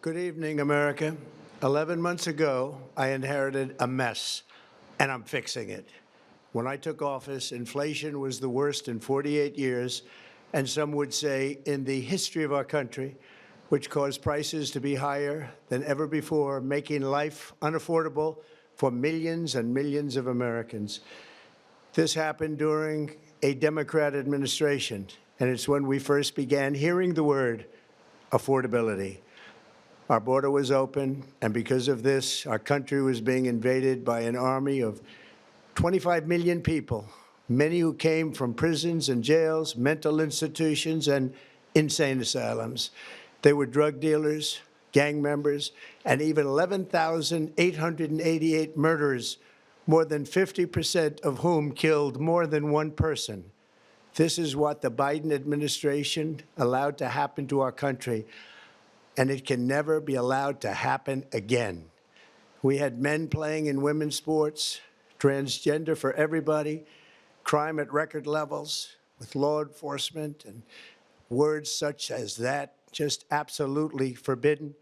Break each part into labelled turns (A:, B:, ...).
A: Good evening, America. 11 months ago, I inherited a mess, and I'm fixing it. When I took office, inflation was the worst in 48 years, and some would say in the history of our country, which caused prices to be higher than ever before, making life unaffordable for millions and millions of Americans. This happened during a Democrat administration, and it's when we first began hearing the word affordability. Our border was open, and because of this, our country was being invaded by an army of 25 million people, many who came from prisons and jails, mental institutions, and insane asylums. They were drug dealers, gang members, and even 11,888 murderers, more than 50% of whom killed more than one person. This is what the Biden administration allowed to happen to our country, and it can never be allowed to happen again. We had men playing in women's sports, transgender for everybody, crime at record levels with law enforcement, and words such as that just absolutely forbidden.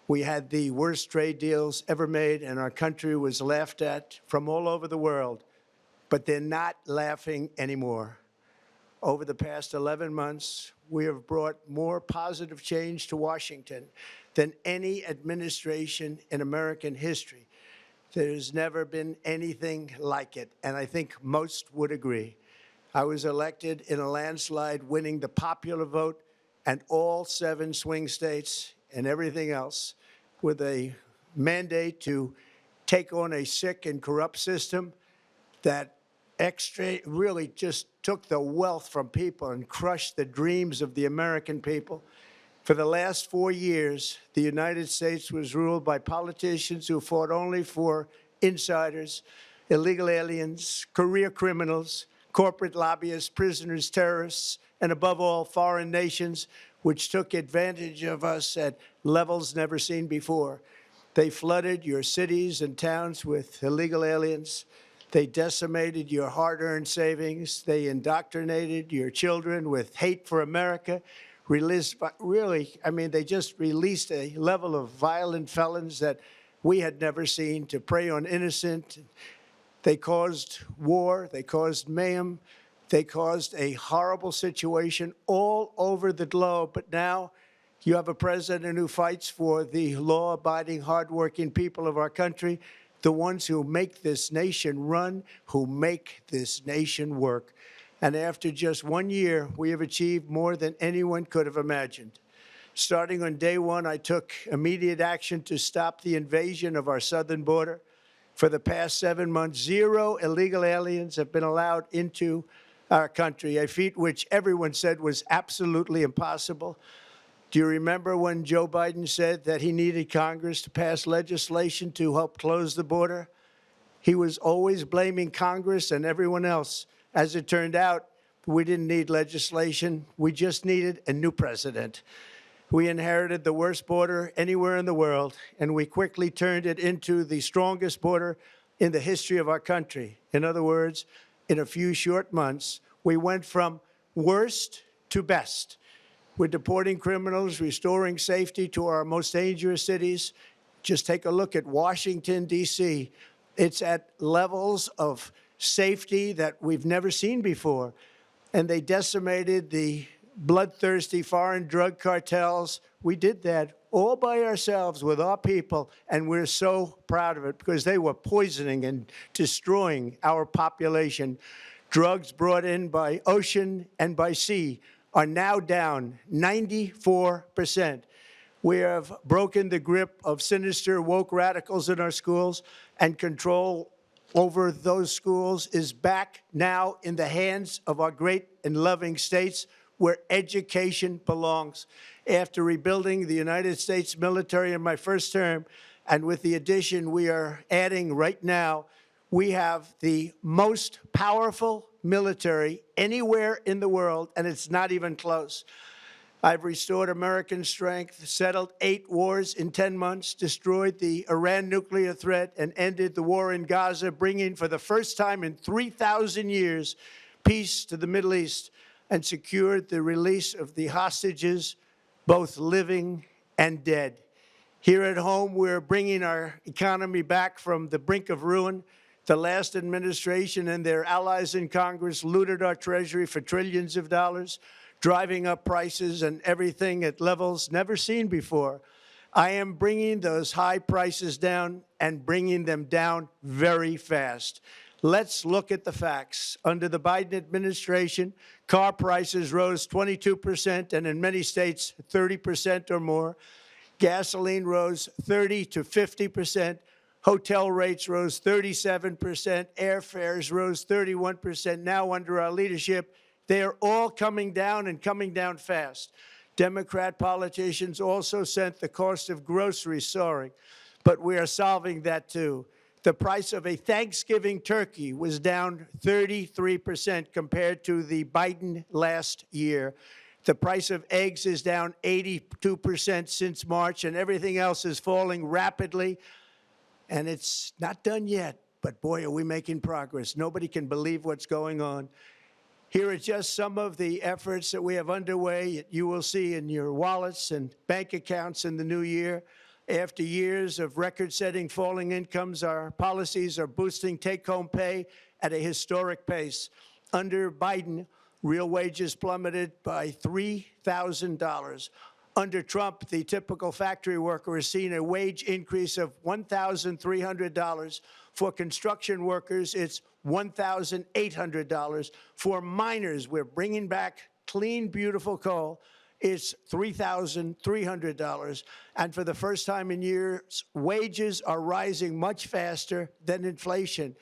A: We had the worst trade deals ever made, and our country was laughed at from all over the world. But they're not laughing anymore. Over the past 11 months, we have brought more positive change to Washington than any administration in American history. There's never been anything like it, and I think most would agree. I was elected in a landslide, winning the popular vote and all 7 swing states and everything else, with a mandate to take on a sick and corrupt system that really just took the wealth from people and crushed the dreams of the American people. For the last 4 years, the United States was ruled by politicians who fought only for insiders, illegal aliens, career criminals, corporate lobbyists, prisoners, terrorists, and above all, foreign nations, which took advantage of us at levels never seen before. They flooded your cities and towns with illegal aliens. They decimated your hard-earned savings. They indoctrinated your children with hate for America. They just released a level of violent felons that we had never seen to prey on innocent. They caused war. They caused mayhem. They caused a horrible situation all over the globe. But now you have a president who fights for the law-abiding, hardworking people of our country, the ones who make this nation run, who make this nation work. And after just 1 year, we have achieved more than anyone could have imagined. Starting on day one, I took immediate action to stop the invasion of our southern border. For the past 7 months, 0 illegal aliens have been allowed into our country, a feat which everyone said was absolutely impossible. Do you remember when Joe Biden said that he needed Congress to pass legislation to help close the border? He was always blaming Congress and everyone else. As it turned out, we didn't need legislation. We just needed a new president. We inherited the worst border anywhere in the world, and we quickly turned it into the strongest border in the history of our country. In other words, in a few short months, we went from worst to best. We're deporting criminals, restoring safety to our most dangerous cities. Just take a look at Washington, D.C. It's at levels of safety that we've never seen before. And they decimated the bloodthirsty foreign drug cartels. We did that all by ourselves with our people, and we're so proud of it because they were poisoning and destroying our population. Drugs brought in by ocean and by sea are now down 94%. We have broken the grip of sinister woke radicals in our schools, and control over those schools is back now in the hands of our great and loving states where education belongs. After rebuilding the United States military in my first term, and with the addition we are adding right now, we have the most powerful military anywhere in the world, and it's not even close. I've restored American strength, settled 8 wars in 10 months, destroyed the Iran nuclear threat, and ended the war in Gaza, bringing for the first time in 3,000 years peace to the Middle East, and secured the release of the hostages, both living and dead. Here at home, we're bringing our economy back from the brink of ruin. The last administration and their allies in Congress looted our Treasury for trillions of dollars, driving up prices and everything at levels never seen before. I am bringing those high prices down and bringing them down very fast. Let's look at the facts. Under the Biden administration, car prices rose 22%, and in many states, 30% or more. Gasoline rose 30 to 50%. Hotel rates rose 37%. Airfares rose 31%. Now, under our leadership, they are all coming down and coming down fast. Democrat politicians also sent the cost of groceries soaring, but we are solving that too. The price of a Thanksgiving turkey was down 33% compared to the Biden last year. The price of eggs is down 82% since March, and everything else is falling rapidly. And it's not done yet, but boy, are we making progress. Nobody can believe what's going on. Here are just some of the efforts that we have underway. You will see in your wallets and bank accounts in the new year. After years of record-setting falling incomes, our policies are boosting take-home pay at a historic pace. Under Biden, real wages plummeted by $3,000. Under Trump, the typical factory worker has seen a wage increase of $1,300. For construction workers, it's $1,800. For miners, we're bringing back clean, beautiful coal. It's $3,300. And for the first time in years, wages are rising much faster than inflation.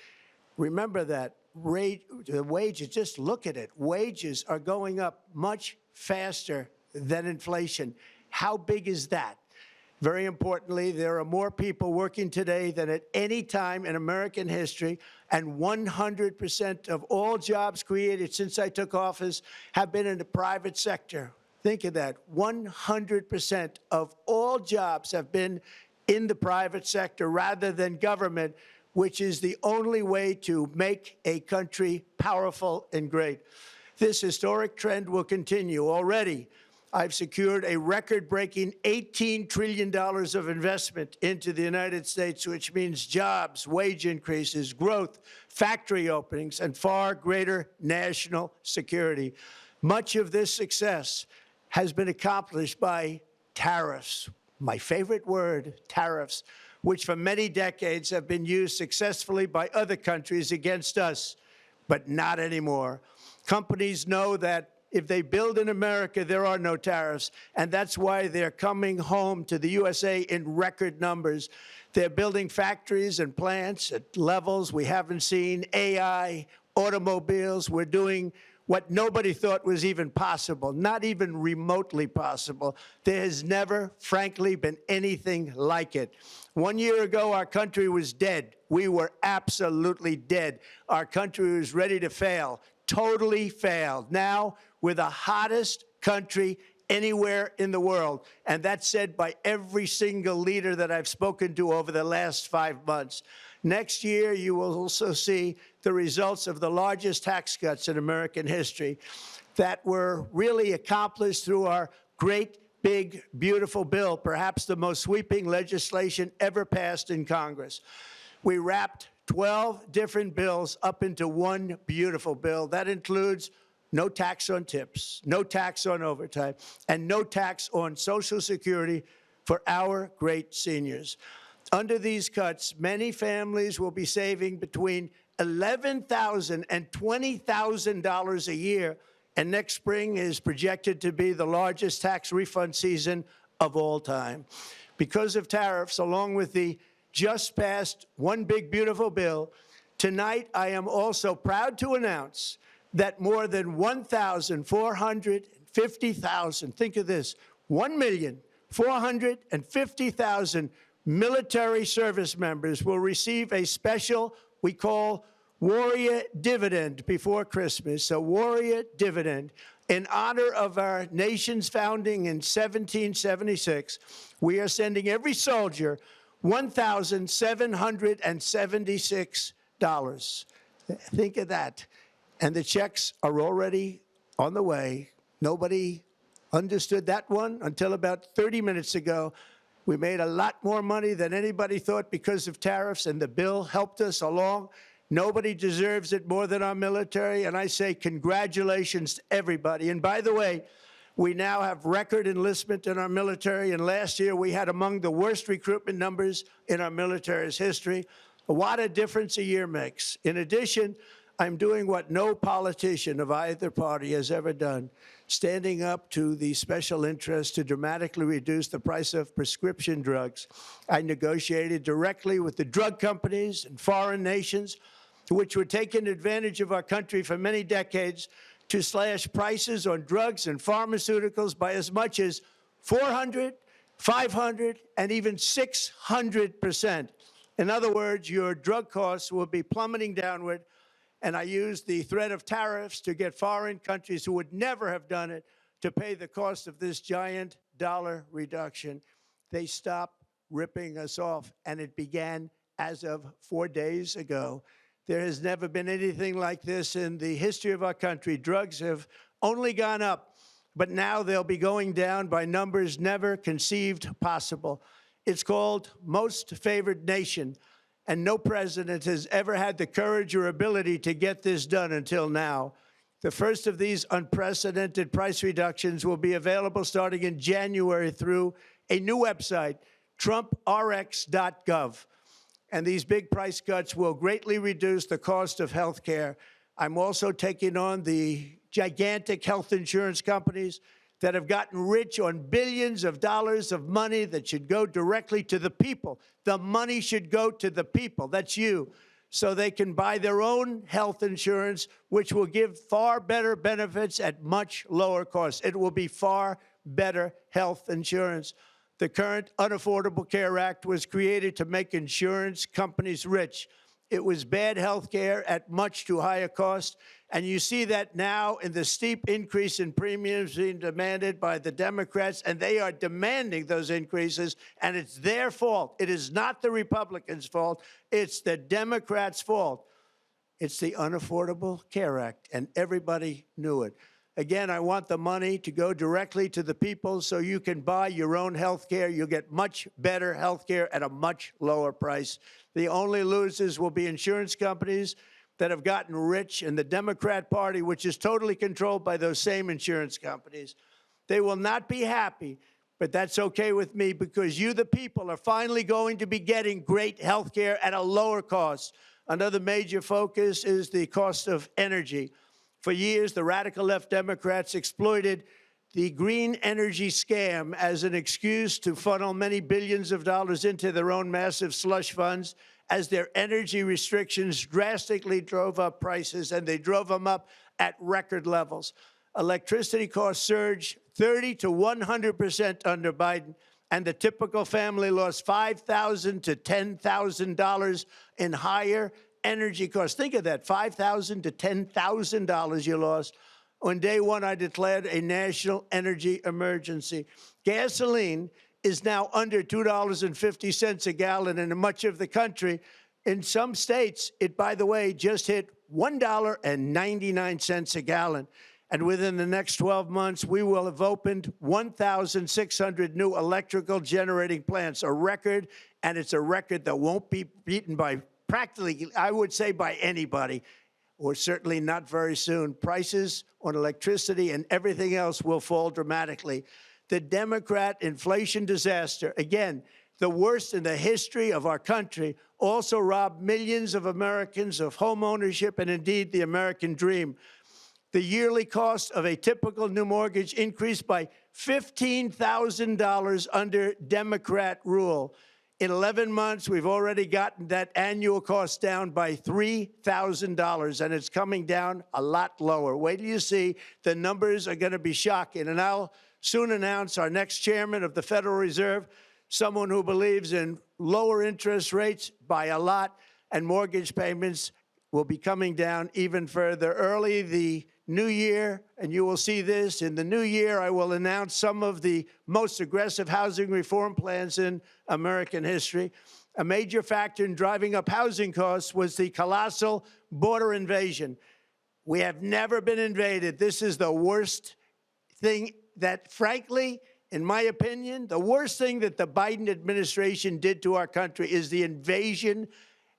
A: Remember that. The wages, just look at it. Wages are going up much faster than inflation. How big is that? Very importantly, there are more people working today than at any time in American history, and 100% of all jobs created since I took office have been in the private sector. Think of that. 100% of all jobs have been in the private sector rather than government, which is the only way to make a country powerful and great. This historic trend will continue. Already, I've secured a record-breaking $18 trillion of investment into the United States, which means jobs, wage increases, growth, factory openings, and far greater national security. Much of this success has been accomplished by tariffs. My favorite word, tariffs, which for many decades have been used successfully by other countries against us, but not anymore. Companies know that if they build in America, there are no tariffs, and that's why they're coming home to the USA in record numbers. They're building factories and plants at levels we haven't seen, AI, automobiles. We're doing what nobody thought was even possible, not even remotely possible. There has never, frankly, been anything like it. 1 year ago, our country was dead. We were absolutely dead. Our country was ready to fail, totally failed. Now, we're the hottest country anywhere in the world, and that's said by every single leader that I've spoken to over the last 5 months. Next year, you will also see the results of the largest tax cuts in American history that were really accomplished through our great, big, beautiful bill, perhaps the most sweeping legislation ever passed in Congress. We wrapped 12 different bills up into one beautiful bill. That includes no tax on tips, no tax on overtime, and no tax on Social Security for our great seniors. Under these cuts, many families will be saving between $11,000 and $20,000 a year, and next spring is projected to be the largest tax refund season of all time. Because of tariffs, along with the just passed One Big Beautiful Bill, tonight I am also proud to announce that more than 1,450,000, think of this, 1,450,000 military service members will receive a special, we call Warrior Dividend before Christmas, a Warrior Dividend. In honor of our nation's founding in 1776, we are sending every soldier $1,776. Think of that. And the checks are already on the way. Nobody understood that one until about 30 minutes ago. We made a lot more money than anybody thought because of tariffs, and the bill helped us along. Nobody deserves it more than our military, and I say congratulations to everybody. And by the way, we now have record enlistment in our military, and last year we had among the worst recruitment numbers in our military's history. What a difference a year makes. In addition, I'm doing what no politician of either party has ever done, standing up to the special interests to dramatically reduce the price of prescription drugs. I negotiated directly with the drug companies and foreign nations, which were taking advantage of our country for many decades, to slash prices on drugs and pharmaceuticals by as much as 400, 500, and even 600%. In other words, your drug costs will be plummeting downward, and I used the threat of tariffs to get foreign countries who would never have done it to pay the cost of this giant dollar reduction. They stopped ripping us off, and it began as of 4 days ago. There has never been anything like this in the history of our country. Drugs have only gone up, but now they'll be going down by numbers never conceived possible. It's called most favored nation, and no president has ever had the courage or ability to get this done until now. The first of these unprecedented price reductions will be available starting in January through a new website, trumprx.gov. And these big price cuts will greatly reduce the cost of health care. I'm also taking on the gigantic health insurance companies that have gotten rich on billions of dollars of money that should go directly to the people. The money should go to the people, that's you, so they can buy their own health insurance, which will give far better benefits at much lower costs. It will be far better health insurance. The current Unaffordable Care Act was created to make insurance companies rich. It was bad health care at much too high a cost, and you see that now in the steep increase in premiums being demanded by the Democrats, and they are demanding those increases, and it's their fault. It is not the Republicans' fault. It's the Democrats' fault. It's the Unaffordable Care Act, and everybody knew it. Again, I want the money to go directly to the people so you can buy your own health care. You'll get much better health care at a much lower price. The only losers will be insurance companies that have gotten rich, and the Democrat Party, which is totally controlled by those same insurance companies. They will not be happy, but that's okay with me, because you, the people, are finally going to be getting great health care at a lower cost. Another major focus is the cost of energy. For years, the radical left Democrats exploited the green energy scam as an excuse to funnel many billions of dollars into their own massive slush funds, as their energy restrictions drastically drove up prices, and they drove them up at record levels. Electricity costs surged 30 to 100% under Biden, and the typical family lost $5,000 to $10,000 in higher energy costs. Think of that, $5,000 to $10,000 you lost. On day one, I declared a national energy emergency. Gasoline is now under $2.50 a gallon in much of the country. In some states, it, by the way, just hit $1.99 a gallon. And within the next 12 months, we will have opened 1,600 new electrical generating plants, a record, and it's a record that won't be beaten by practically, I would say, by anybody, or certainly not very soon. Prices on electricity and everything else will fall dramatically. The Democrat inflation disaster, again, the worst in the history of our country, also robbed millions of Americans of home ownership and indeed the American dream. The yearly cost of a typical new mortgage increased by $15,000 under Democrat rule. In 11 months, we've already gotten that annual cost down by $3,000, and it's coming down a lot lower. Wait till you see. The numbers are going to be shocking. And I'll soon announce our next chairman of the Federal Reserve, someone who believes in lower interest rates by a lot, and mortgage payments will be coming down even further. Early the new year, and you will see this, in the new year, I will announce some of the most aggressive housing reform plans in American history. A major factor in driving up housing costs was the colossal border invasion. We have never been invaded. This is the worst thing that, frankly, in my opinion, the worst thing that the Biden administration did to our country is the invasion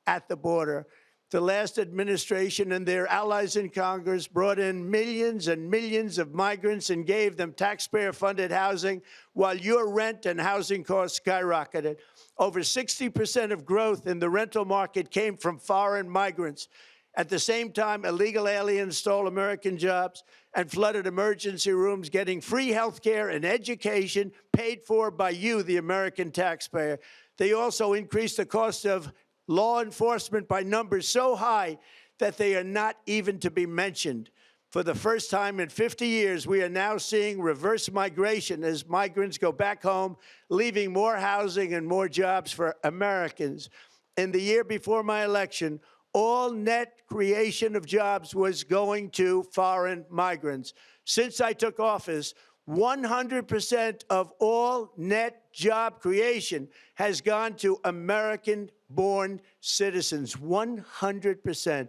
A: at the border. The last administration and their allies in Congress brought in millions and millions of migrants and gave them taxpayer-funded housing while your rent and housing costs skyrocketed. Over 60% of growth in the rental market came from foreign migrants. At the same time, illegal aliens stole American jobs and flooded emergency rooms, getting free health care and education paid for by you, the American taxpayer. They also increased the cost of law enforcement by numbers so high that they are not even to be mentioned. For the first time in 50 years, we are now seeing reverse migration as migrants go back home, leaving more housing and more jobs for Americans. In the year before my election, all net creation of jobs was going to foreign migrants. Since I took office, 100% of all net job creation has gone to American-born citizens, 100%.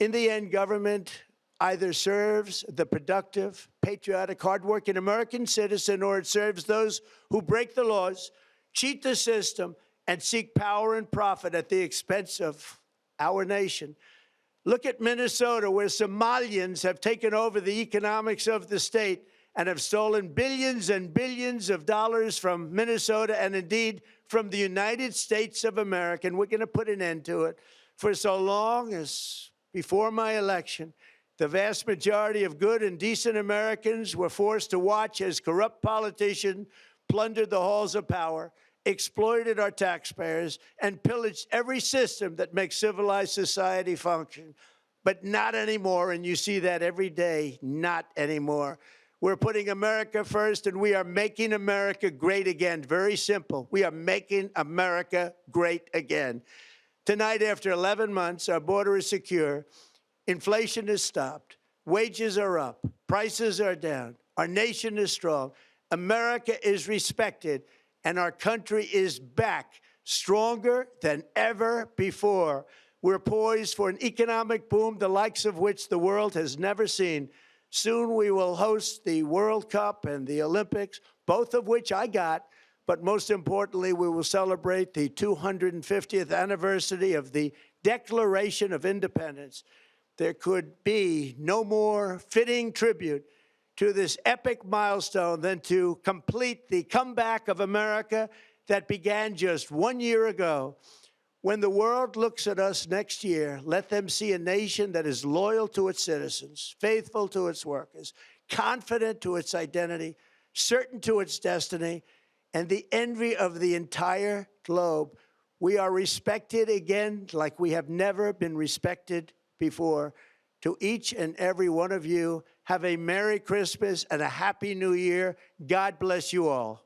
A: In the end, government either serves the productive, patriotic, hardworking American citizen, or it serves those who break the laws, cheat the system, and seek power and profit at the expense of our nation. Look at Minnesota, where Somalians have taken over the economics of the state and have stolen billions and billions of dollars from Minnesota and indeed from the United States of America. And we're going to put an end to it. For so long as before my election, the vast majority of good and decent Americans were forced to watch as corrupt politicians plundered the halls of power, exploited our taxpayers, and pillaged every system that makes civilized society function. But not anymore, and you see that every day, not anymore. We're putting America first, and we are making America great again. Very simple. We are making America great again. Tonight, after 11 months, our border is secure. Inflation is stopped. Wages are up. Prices are down. Our nation is strong. America is respected, and our country is back, stronger than ever before. We're poised for an economic boom, the likes of which the world has never seen. Soon we will host the World Cup and the Olympics, both of which I got. But most importantly, we will celebrate the 250th anniversary of the Declaration of Independence. There could be no more fitting tribute to this epic milestone than to complete the comeback of America that began just 1 year ago. When the world looks at us next year, let them see a nation that is loyal to its citizens, faithful to its workers, confident to its identity, certain to its destiny, and the envy of the entire globe. We are respected again like we have never been respected before. To each and every one of you, have a Merry Christmas and a Happy New Year. God bless you all.